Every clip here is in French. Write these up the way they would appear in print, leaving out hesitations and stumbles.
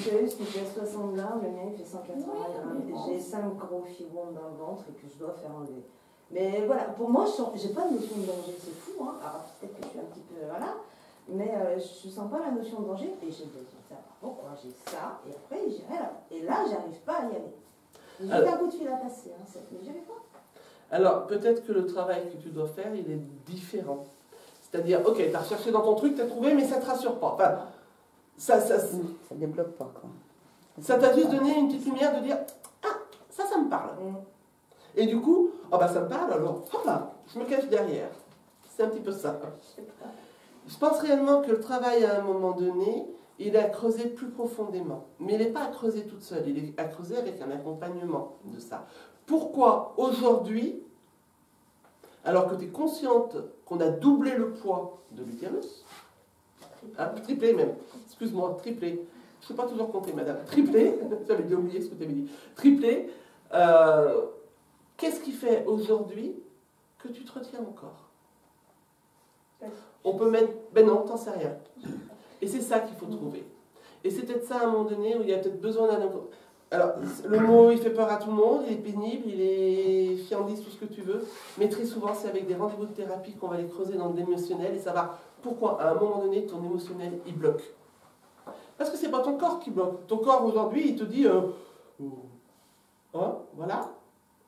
l'utérus qui fait 60 grammes, le mien il fait 180 grammes. Et j'ai 5 gros fibromes dans le ventre et que je dois faire enlever. Mais voilà, pour moi, je n'ai pas de notion de danger, c'est fou, hein. Alors peut-être que je suis un petit peu, voilà, mais je ne sens pas la notion de danger et je me dis, pourquoi j'ai ça, et après j'irai là. Et là, j'arrive pas à y aller. J'ai un coup de fil à passer, hein, mais j'y arrive pas. Alors, peut-être que le travail que tu dois faire, il est différent. C'est-à-dire, ok, tu as recherché dans ton truc, tu as trouvé, mais ça ne te rassure pas. Enfin, ça débloque pas, quoi. Ça t'a juste donné une petite lumière de dire, ah, ça me parle. Et du coup, oh bah ça me parle, alors, hop là, je me cache derrière. C'est un petit peu ça. Je pense réellement que le travail, à un moment donné, il est à creuser plus profondément. Mais il n'est pas à creuser toute seule, il est à creuser avec un accompagnement de ça. Pourquoi aujourd'hui, alors que tu es consciente qu'on a doublé le poids de l'utérus, hein, triplé même, excuse-moi, triplé, je ne sais pas toujours compter madame, triplé, j'avais déjà oublié ce que tu avais dit, triplé, qu'est-ce qui fait aujourd'hui que tu te retiens encore? On peut mettre, ben non, t'en sais rien. Et c'est ça qu'il faut trouver. Et c'est peut-être ça à un moment donné où il y a peut-être besoin d'un... Alors, le mot, il fait peur à tout le monde, il est pénible, il est fiandise, tout ce que tu veux, mais très souvent, c'est avec des rendez-vous de thérapie qu'on va les creuser dans l'émotionnel et savoir pourquoi, à un moment donné, ton émotionnel, il bloque. Parce que c'est pas ton corps qui bloque. Ton corps, aujourd'hui, il te dit... hein, voilà.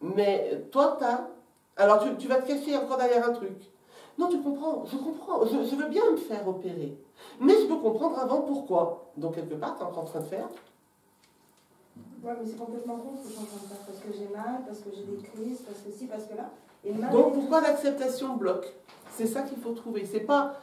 Mais toi, t'as... Alors, tu vas te cacher encore derrière un truc. Non, tu comprends, je comprends, je veux bien me faire opérer. Mais je veux comprendre avant pourquoi. Donc, quelque part, tu es en train de faire... Ouais, mais c'est complètement con ce que je suis en train de faire. Parce que j'ai mal, parce que j'ai des crises, parce que si, parce que là. Et mal, donc pourquoi l'acceptation bloque? C'est ça qu'il faut trouver. C'est pas.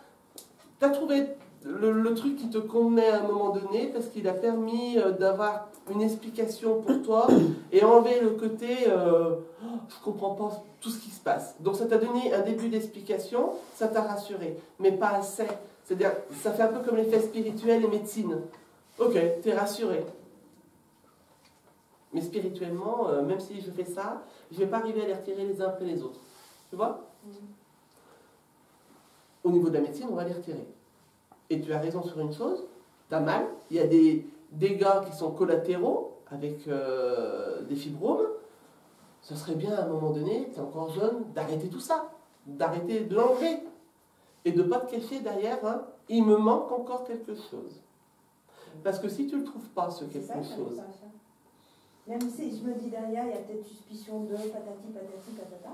Tu as trouvé le truc qui te convenait à un moment donné parce qu'il a permis d'avoir une explication pour toi et enlever le côté je comprends pas tout ce qui se passe. Donc ça t'a donné un début d'explication, ça t'a rassuré, mais pas assez. C'est-à-dire, ça fait un peu comme l'effet spirituel et médecine. Ok, t'es rassuré. Mais spirituellement, même si je fais ça, je ne vais pas arriver à les retirer les uns après les autres. Tu vois? Au niveau de la médecine, on va les retirer. Et tu as raison sur une chose, tu as mal, il y a des dégâts qui sont collatéraux avec des fibromes. Ce serait bien à un moment donné, tu es encore jeune, d'arrêter tout ça, d'arrêter de l'enlever et de ne pas te cacher derrière un « il me manque encore quelque chose ». Parce que si tu ne le trouves pas, ce quelque chose... Même si je me dis derrière, il y a peut-être suspicion de patati, patati, patata.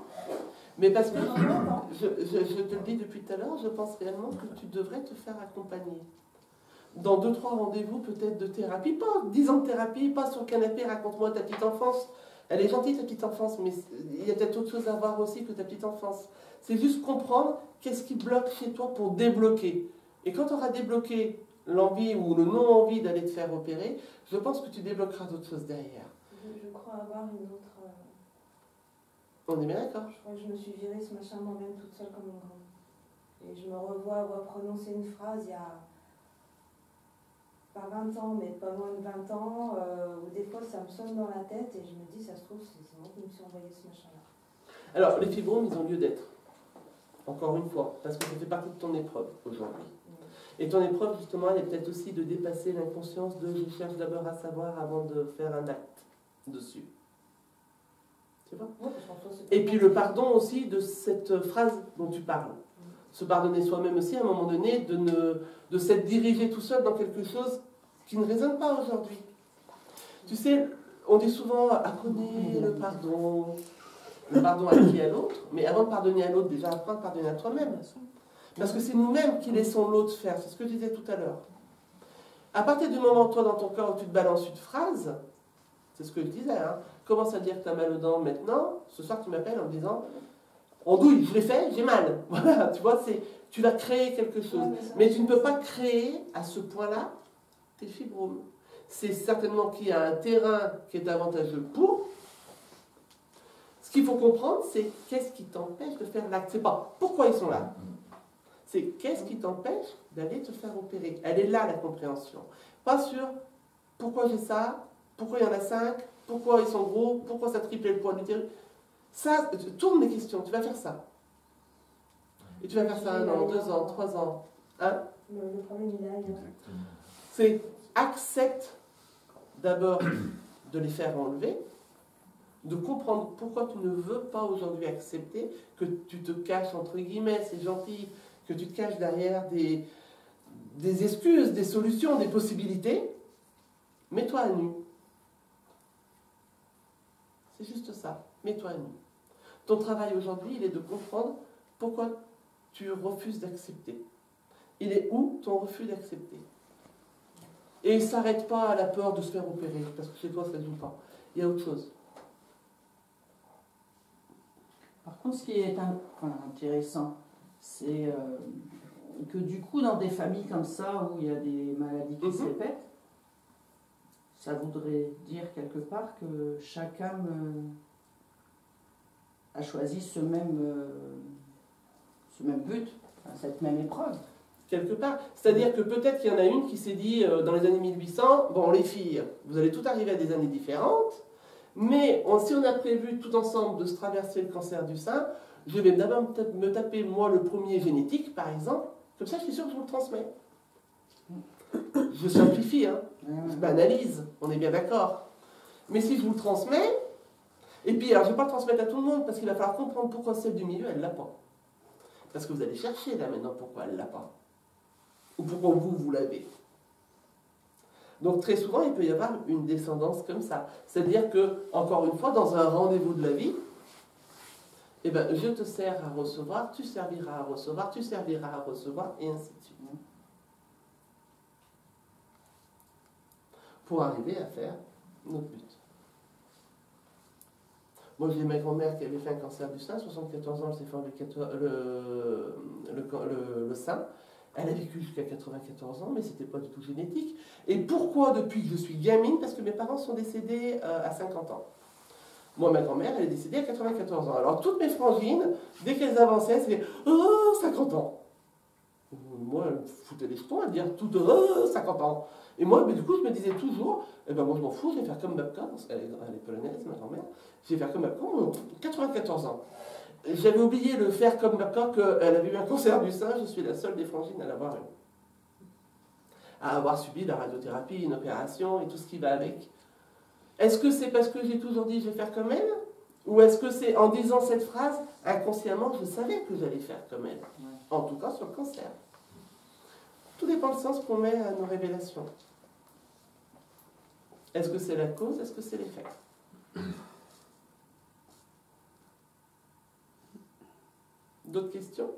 Mais parce que, je te le dis depuis tout à l'heure, je pense réellement que tu devrais te faire accompagner. Dans 2-3 rendez-vous peut-être de thérapie, pas 10 ans de thérapie, pas sur le canapé, raconte-moi ta petite enfance. Elle est gentille ta petite enfance, mais il y a peut-être autre chose à voir aussi que ta petite enfance. C'est juste comprendre qu'est-ce qui bloque chez toi pour débloquer. Et quand tu auras débloqué l'envie ou le non-envie d'aller te faire opérer, je pense que tu débloqueras d'autres choses derrière. Je crois avoir une autre... On est bien d'accord? Je crois que je me suis virée ce machin moi-même toute seule comme une grande. Et je me revois avoir prononcé une phrase il y a... pas 20 ans, mais pas loin de 20 ans, où des fois ça me sonne dans la tête et je me dis, ça se trouve, c'est moi qui me suis envoyé ce machin-là. Alors, les fibromes, ils ont lieu d'être. Encore une fois, parce que ça fait partie de ton épreuve aujourd'hui. Et ton épreuve, justement, elle est peut-être aussi de dépasser l'inconscience de « je cherche d'abord à savoir avant de faire un acte dessus ». Tu vois? Et puis le pardon aussi de cette phrase dont tu parles. Se pardonner soi-même aussi, à un moment donné, de s'être dirigé tout seul dans quelque chose qui ne résonne pas aujourd'hui. Tu sais, on dit souvent « apprenez le pardon ». Le pardon à qui? À l'autre. Mais avant de pardonner à l'autre, déjà apprendre à pardonner à toi-même. Parce que c'est nous-mêmes qui laissons l'autre faire. C'est ce que je disais tout à l'heure. À partir du moment, toi, dans ton corps, où tu te balances une phrase, c'est ce que je disais, hein, commence à dire que tu as mal aux dents maintenant. Ce soir, tu m'appelles en me disant « andouille, je l'ai fait, j'ai mal ». Voilà, tu vois, tu vas créer quelque chose. Mais tu ne peux pas créer, à ce point-là, tes fibromes. C'est certainement qu'il y a un terrain qui est avantageux pour... Ce qu'il faut comprendre, c'est qu'est-ce qui t'empêche de faire l'acte. C'est pas pourquoi ils sont là. C'est qu'est-ce qui t'empêche d'aller te faire opérer. Elle est là, la compréhension. Pas sur pourquoi j'ai ça, pourquoi il y en a 5, pourquoi ils sont gros, pourquoi ça triplait le poids du l'utérus. Ça, tourne les questions, tu vas faire ça. Et tu vas faire ça 1 an, 2 ans, 3 ans. Hein? Le problème, il est ailleurs. C'est accepte d'abord de les faire enlever, de comprendre pourquoi tu ne veux pas aujourd'hui accepter que tu te caches, entre guillemets, c'est gentil, que tu te caches derrière des excuses, des solutions, des possibilités. Mets-toi à nu. C'est juste ça. Mets-toi à nu. Ton travail aujourd'hui, il est de comprendre pourquoi tu refuses d'accepter. Il est où ton refus d'accepter? Et il ne s'arrête pas à la peur de se faire opérer, parce que chez toi, ça ne joue pas. Il y a autre chose. Par contre, ce qui est intéressant, c'est que du coup, dans des familles comme ça, où il y a des maladies qui se répètent, ça voudrait dire quelque part que chaque âme a choisi ce même but, cette même épreuve. Quelque part. C'est-à-dire que peut-être qu'il y en a une qui s'est dit dans les années 1800, bon les filles, vous allez toutes arriver à des années différentes, mais si on a prévu tout ensemble de se traverser le cancer du sein, je vais d'abord me taper moi le premier génétique par exemple, comme ça je suis sûr que je vous le transmets. Je simplifie, hein. Je banalise, on est bien d'accord. Mais si je vous le transmets, et puis alors je ne vais pas le transmettre à tout le monde parce qu'il va falloir comprendre pourquoi celle du milieu elle ne l'a pas. Parce que vous allez chercher là maintenant pourquoi elle ne l'a pas. Ou pourquoi vous l'avez. Donc très souvent, il peut y avoir une descendance comme ça. C'est-à-dire que, encore une fois, dans un rendez-vous de la vie, eh ben, je te sers à recevoir, tu serviras à recevoir, tu serviras à recevoir, et ainsi de suite. Pour arriver à faire notre but. Moi, j'ai ma grand-mère qui avait fait un cancer du sein, 74 ans, elle s'est fait enlever le sein. Elle a vécu jusqu'à 94 ans, mais ce n'était pas du tout génétique. Et pourquoi depuis que je suis gamine? Parce que mes parents sont décédés à 50 ans. Moi, ma grand-mère, elle est décédée à 94 ans. Alors, toutes mes frangines, dès qu'elles avançaient, c'était « Oh, 50 ans !» Moi, elle me foutait les jetons à dire toutes « Oh, 50 ans !» Et moi, du coup, je me disais toujours « Eh ben, moi, je m'en fous, je vais faire comme Babka, parce qu'elle est polonaise, ma grand-mère. Je vais faire comme Babka, 94 ans. » J'avais oublié de faire comme Babka, qu'elle avait eu un cancer du sein, je suis la seule des frangines à l'avoir eu. À avoir subi la radiothérapie, une opération et tout ce qui va avec. Est-ce que c'est parce que j'ai toujours dit je vais faire comme elle? Ou est-ce que c'est en disant cette phrase, inconsciemment, je savais que j'allais faire comme elle? En tout cas sur le cancer. Tout dépend du sens qu'on met à nos révélations. Est-ce que c'est la cause? Est-ce que c'est l'effet? D'autres questions?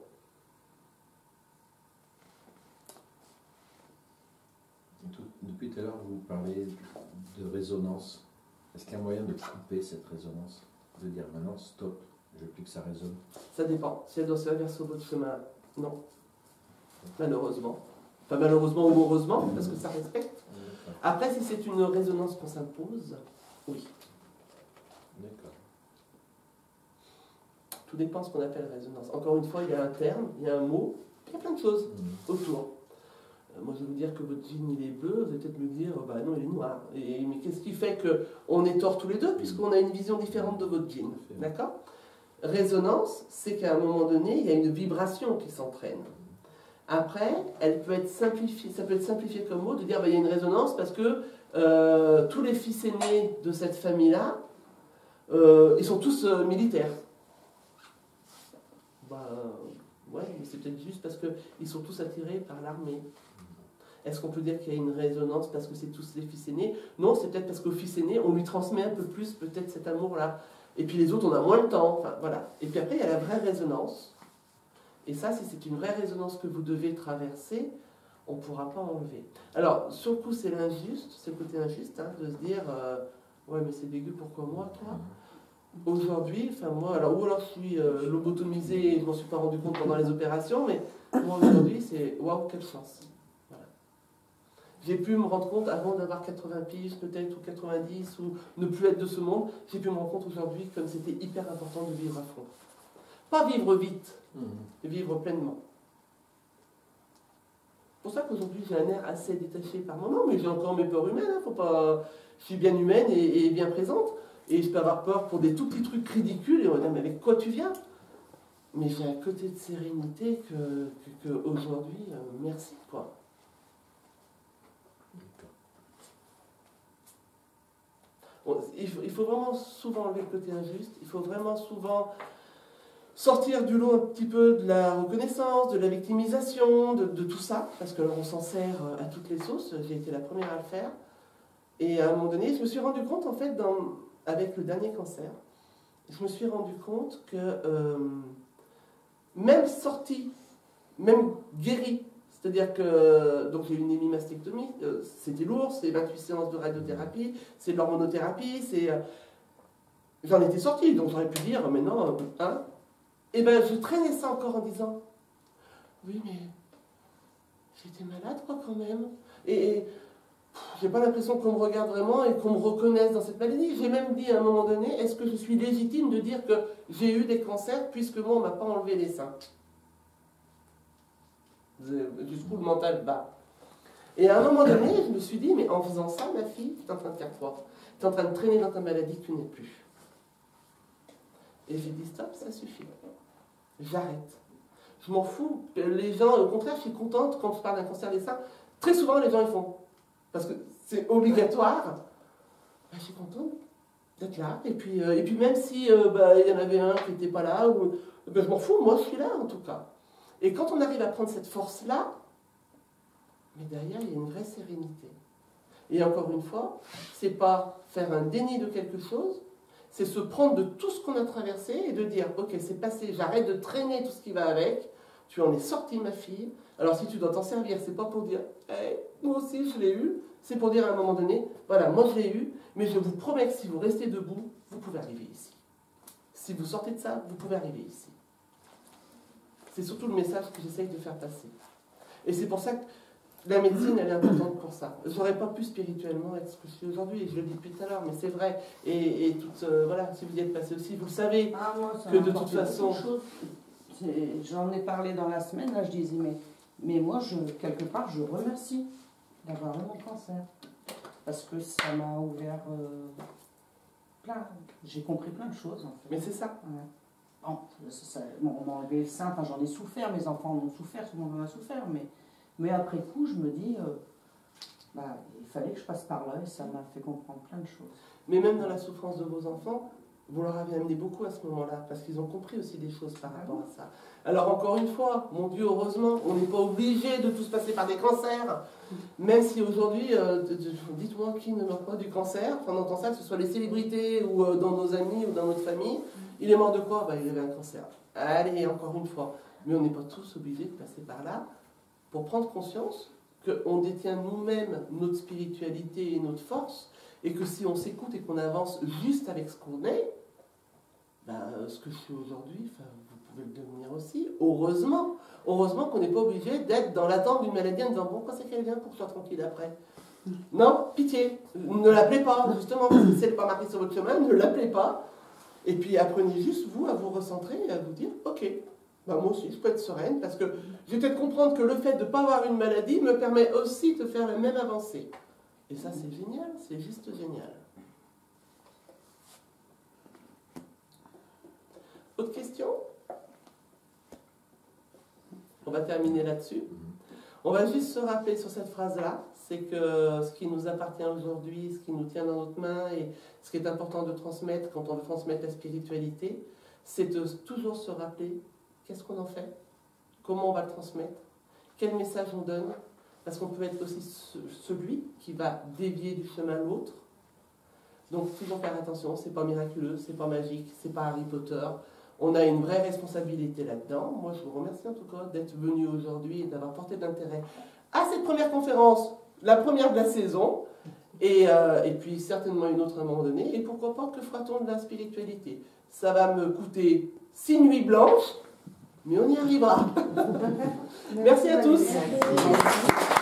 Depuis tout à l'heure, vous parlez de résonance. Est-ce qu'il y a un moyen de couper cette résonance? De dire maintenant, stop, je veux plus que ça résonne? Ça dépend. Si elle doit se faire sur votre chemin, non. Malheureusement. Pas malheureusement ou heureusement, parce que ça respecte. Après, si c'est une résonance qu'on s'impose, oui. D'accord. Tout dépend de ce qu'on appelle résonance. Encore une fois, il y a un terme, il y a un mot, il y a plein de choses autour. Moi, je vais vous dire que votre jean, il est bleu, vous allez peut-être me dire, bah non, il est noir. Mais qu'est-ce qui fait qu'on est tort tous les deux, puisqu'on a une vision différente de votre jean? D'accord? Résonance, c'est qu'à un moment donné, il y a une vibration qui s'entraîne. Après, elle peut être simplifiée, ça peut être simplifié comme mot, de dire, bah, il y a une résonance parce que tous les fils aînés de cette famille-là, ils sont tous militaires. Bah, ouais, mais c'est peut-être juste parce qu'ils sont tous attirés par l'armée. Est-ce qu'on peut dire qu'il y a une résonance parce que c'est tous les fils aînés? Non, c'est peut-être parce qu'au fils aîné, on lui transmet un peu plus peut-être cet amour-là. Et puis les autres, on a moins le temps. Enfin, voilà. Et puis après, il y a la vraie résonance. Et ça, si c'est une vraie résonance que vous devez traverser, on ne pourra pas enlever. Alors, sur le coup, c'est l'injuste, c'est le côté injuste, hein, de se dire ouais, mais c'est dégueu, pourquoi moi, toi? Aujourd'hui, enfin moi, alors je suis lobotomisé et je m'en suis pas rendu compte pendant les opérations, mais moi aujourd'hui, c'est waouh, quelle chance. Voilà. J'ai pu me rendre compte avant d'avoir 80 piges peut-être, ou 90, ou ne plus être de ce monde, j'ai pu me rendre compte aujourd'hui comme c'était hyper important de vivre à fond. Pas vivre vite, vivre pleinement. C'est pour ça qu'aujourd'hui j'ai un air assez détaché par moment, mais j'ai encore mes peurs humaines, hein, faut pas... je suis bien humaine et bien présente. Et je peux avoir peur pour des tout petits trucs ridicules, et on va dire, mais avec quoi tu viens? Mais j'ai un côté de sérénité que aujourd'hui, merci, quoi. Il faut vraiment souvent enlever le côté injuste, il faut vraiment souvent sortir du lot un petit peu de la reconnaissance, de la victimisation, de tout ça, parce que on s'en sert à toutes les sauces, j'ai été la première à le faire. Et à un moment donné, je me suis rendu compte, en fait, avec le dernier cancer, je me suis rendu compte que même sortie, même guérie, c'est-à-dire que donc j'ai eu une hémimastectomie, c'était lourd, c'est 28 séances de radiothérapie, c'est de l'hormonothérapie, j'en étais sortie, donc j'aurais pu dire, mais non, hein. Et bien je traînais ça encore en disant, oui mais j'étais malade quoi quand même, et j'ai pas l'impression qu'on me regarde vraiment et qu'on me reconnaisse dans cette maladie. J'ai même dit à un moment donné, est-ce que je suis légitime de dire que j'ai eu des cancers puisque moi on m'a pas enlevé les seins? Jusqu'où le mental bat. Et à un moment donné, je me suis dit, mais en faisant ça, ma fille, tu es en train de faire quoi? Tu es en train de traîner dans ta maladie que tu n'es plus. Et j'ai dit, stop, ça suffit. J'arrête. Je m'en fous. Les gens, au contraire, je suis contente quand je parle d'un cancer des seins. Très souvent, les gens, ils font. Parce que c'est obligatoire. Ben, je suis contente d'être là. Et puis même si il y en avait un qui n'était pas là, ben, je m'en fous, moi je suis là en tout cas. Et quand on arrive à prendre cette force-là, mais derrière, il y a une vraie sérénité. Et encore une fois, c'est pas faire un déni de quelque chose, c'est se prendre de tout ce qu'on a traversé et de dire, ok, c'est passé, j'arrête de traîner tout ce qui va avec, tu en es sortie ma fille, alors si tu dois t'en servir, c'est pas pour dire, hey, moi aussi je l'ai eu, c'est pour dire à un moment donné, voilà, moi je l'ai eu, mais je vous promets que si vous restez debout, vous pouvez arriver ici. Si vous sortez de ça, vous pouvez arriver ici. C'est surtout le message que j'essaye de faire passer. Et c'est pour ça que la médecine, elle est importante pour ça. Je n'aurais pas pu spirituellement être ce que je suis aujourd'hui, je le dis depuis tout à l'heure, mais c'est vrai. Et voilà, si vous y êtes passé aussi, vous le savez, moi, que de toute façon... J'en ai parlé dans la semaine, là je disais, mais moi, quelque part, je remercie d'avoir eu mon cancer. Parce que ça m'a ouvert plein... J'ai compris plein de choses, en fait. Mais c'est ça. Ouais. Bon, on m'a enlevé le sein, enfin, j'en ai souffert, mes enfants en ont souffert, tout le monde en a souffert, mais après coup, je me dis, il fallait que je passe par là et ça m'a fait comprendre plein de choses. Mais même dans la souffrance de vos enfants, vous leur avez amené beaucoup à ce moment-là, parce qu'ils ont compris aussi des choses par rapport à ça. Alors encore une fois, mon Dieu, heureusement, on n'est pas obligé de tous passer par des cancers, même si aujourd'hui, dites-moi qui ne meurt pas du cancer, enfin, on entend ça, que ce soit les célébrités ou dans nos amis ou dans notre famille, il est mort de quoi? Il avait un cancer. Allez, encore une fois. Mais on n'est pas tous obligés de passer par là pour prendre conscience qu'on détient nous-mêmes notre spiritualité et notre force, et que si on s'écoute et qu'on avance juste avec ce qu'on est, ce que je suis aujourd'hui, vous pouvez le devenir aussi, heureusement. Heureusement qu'on n'est pas obligé d'être dans l'attente d'une maladie en disant bon, quand c'est qu'elle vient pour que je sois tranquille après. Non, pitié, ne l'appelez pas, justement, parce que si elle n'est pas marquée sur votre chemin, ne l'appelez pas. Et puis apprenez juste, vous, à vous recentrer et à vous dire, ok, moi aussi, je peux être sereine, parce que je vais peut-être comprendre que le fait de ne pas avoir une maladie me permet aussi de faire la même avancée. Et ça, c'est génial, c'est juste génial. Autre question? On va terminer là-dessus. On va juste se rappeler sur cette phrase-là, c'est que ce qui nous appartient aujourd'hui, ce qui nous tient dans notre main et ce qui est important de transmettre quand on veut transmettre la spiritualité, c'est de toujours se rappeler qu'est-ce qu'on en fait, comment on va le transmettre, quel message on donne, parce qu'on peut être aussi celui qui va dévier du chemin l'autre. Donc toujours faire attention, c'est pas miraculeux, c'est pas magique, c'est pas Harry Potter. On a une vraie responsabilité là-dedans. Moi, je vous remercie en tout cas d'être venu aujourd'hui et d'avoir porté d'intérêt à cette première conférence, la première de la saison, et puis certainement une autre à un moment donné. Et pourquoi pas que fera-t-on de la spiritualité? Ça va me coûter 6 nuits blanches, mais on y arrivera. Merci à tous. Merci.